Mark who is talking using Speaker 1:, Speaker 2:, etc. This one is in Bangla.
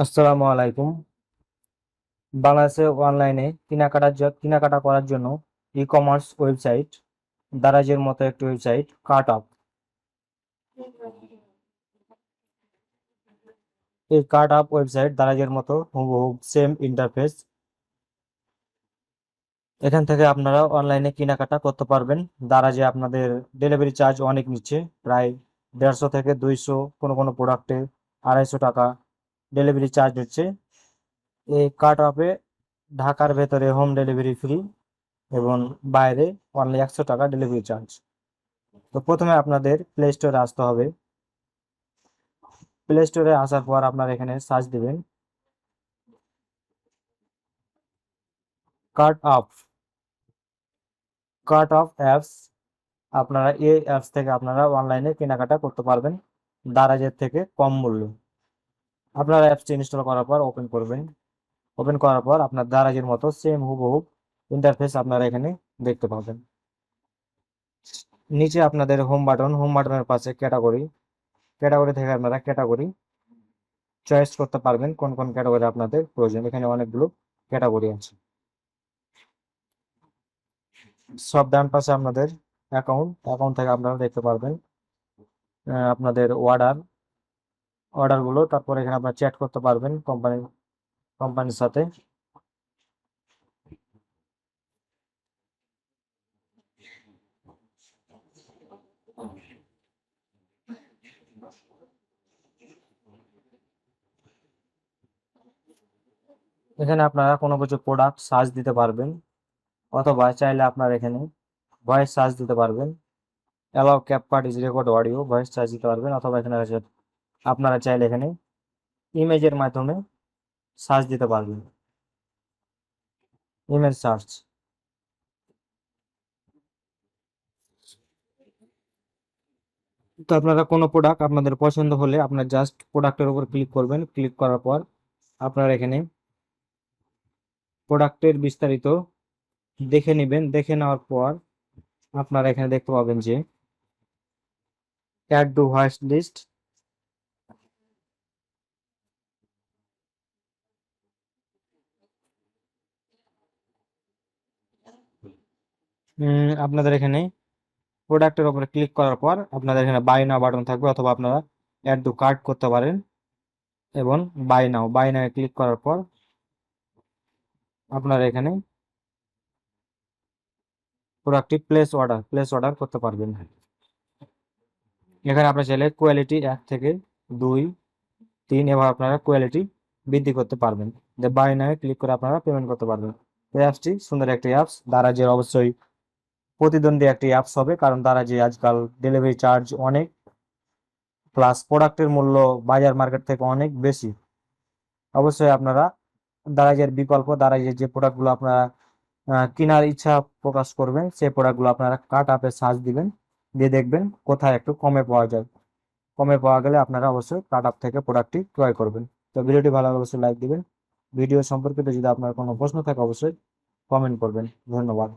Speaker 1: আসসালামু আলাইকুম। বাংলাদেশে অনলাইনে কেনাকাটা করার জন্য ই কমার্স ওয়েবসাইট দারাজের মতো একটি ওয়েবসাইট কার্ট আপ। এই কার্ট আপ ওয়েবসাইট দারাজের মতো হুবহু সেম ইন্টারফেস। এখান থেকে আপনারা অনলাইনে কেনাকাটা করতে পারবেন। দারাজে আপনাদের ডেলিভারি চার্জ অনেক নিচ্ছে, প্রায় 150 থেকে 200, কোনো কোনো প্রোডাক্টে 250 টাকা ডেলিভারি চার্জ হচ্ছে। এই কার্ট আপে ঢাকার ভেতরে হোম ডেলিভারি ফ্রি এবং বাইরে অনলি 100 টাকা ডেলিভারি চার্জ। তো প্রথমে আপনাদের প্লে স্টোরে আসতে হবে। প্লে স্টোরে আসার পর আপনার এখানে সার্চ দিবেন cart up. Cart of apps. আপনারা এই অ্যাপস থেকে আপনারা অনলাইনে কেনাকাটা করতে পারবেন দারাজের থেকে কম মূল্যে। আপনারা অ্যাপসটি ইনস্টল করার পর ওপেন করবেন। ওপেন করার পর আপনার দারাজের মতো সেম হুবহু ইন্টারফেস আপনারা এখানে দেখতে পাবেন। নিচে আপনাদের হোম বাটনের পাশে ক্যাটাগরি। ক্যাটাগরি থেকে আপনারা ক্যাটাগরি চয়েস করতে পারবেন কোন কোন ক্যাটাগরি আপনাদের প্রয়োজন। এখানে অনেকগুলো ক্যাটাগরি আছে। সব ডান পাশে আপনাদের অ্যাকাউন্ট। অ্যাকাউন্ট থেকে আপনারা দেখতে পারবেন আপনাদের অর্ডারগুলো। তারপর এখানে আপনারা চ্যাট করতে পারবেন কোম্পানির সাথে। এখানে আপনারা কোনো কিছু প্রোডাক্ট সার্চ দিতে পারবেন, অথবা চাইলে আপনারা এখানে ভয়েস সার্চ দিতে পারবেন। Allow CapCut is record audio voice search দিতে পারবেন, অথবা এখানে আপনারা চাইলে এখানে ইমেজের মাধ্যমে সার্চ দিতে পারবেন, ইমেজ সার্চ। তো আপনারা কোনো প্রোডাক্ট আপনাদের পছন্দ হলে আপনার জাস্ট প্রোডাক্টের উপর ক্লিক করবেন। ক্লিক করার পর আপনারা এখানে প্রোডাক্টের বিস্তারিত দেখে নেবেন। দেখে নেওয়ার পর আপনারা এখানে দেখতে পাবেন যে অ্যাড টু হোয়াইট লিস্ট। আপনাদের এখানে প্রোডাক্টের উপরে ক্লিক করার পর আপনাদের এখানে বাই নাও বাটন থাকবে, অথবা আপনারা অ্যাড টু কার্ট করতে পারেন এবং বাই নাও ক্লিক করার পর আপনারা এখানে প্রোডাক্টটি প্লেস অর্ডার করতে পারবেন। এখানে আপনার চাইলে কোয়ালিটি 1 থেকে 2, 3 এবার আপনারা কোয়ালিটি বৃদ্ধি করতে পারবেন। যে বাই নাও ক্লিক করে আপনারা পেমেন্ট করতে পারবেন। এই অ্যাপসটি সুন্দর একটি অ্যাপস। দারাজের অবশ্যই প্রতিদ্বন্দ্বী একটি অ্যাপস হবে, কারণ দারাজে আজকাল ডেলিভারি চার্জ অনেক, প্লাস প্রোডাক্টের মূল্য বাজার মার্কেট থেকে অনেক বেশি। অবশ্যই আপনারা দারাজের যে প্রোডাক্টগুলো আপনারা কেনার ইচ্ছা প্রকাশ করবেন, সেই প্রোডাক্টগুলো আপনারা কার্ট আপে সার্চ দিবেন, দিয়ে দেখবেন কোথায় একটু কমে পাওয়া যায়। কমে পাওয়া গেলে আপনারা অবশ্যই কার্ট আপ থেকে প্রোডাক্টটি ক্রয় করবেন। তো ভিডিওটি ভালো লাগলে অবশ্যই লাইক দিবেন। ভিডিও সম্পর্কিত যদি আপনার কোনো প্রশ্ন থাকে অবশ্যই কমেন্ট করবেন। ধন্যবাদ।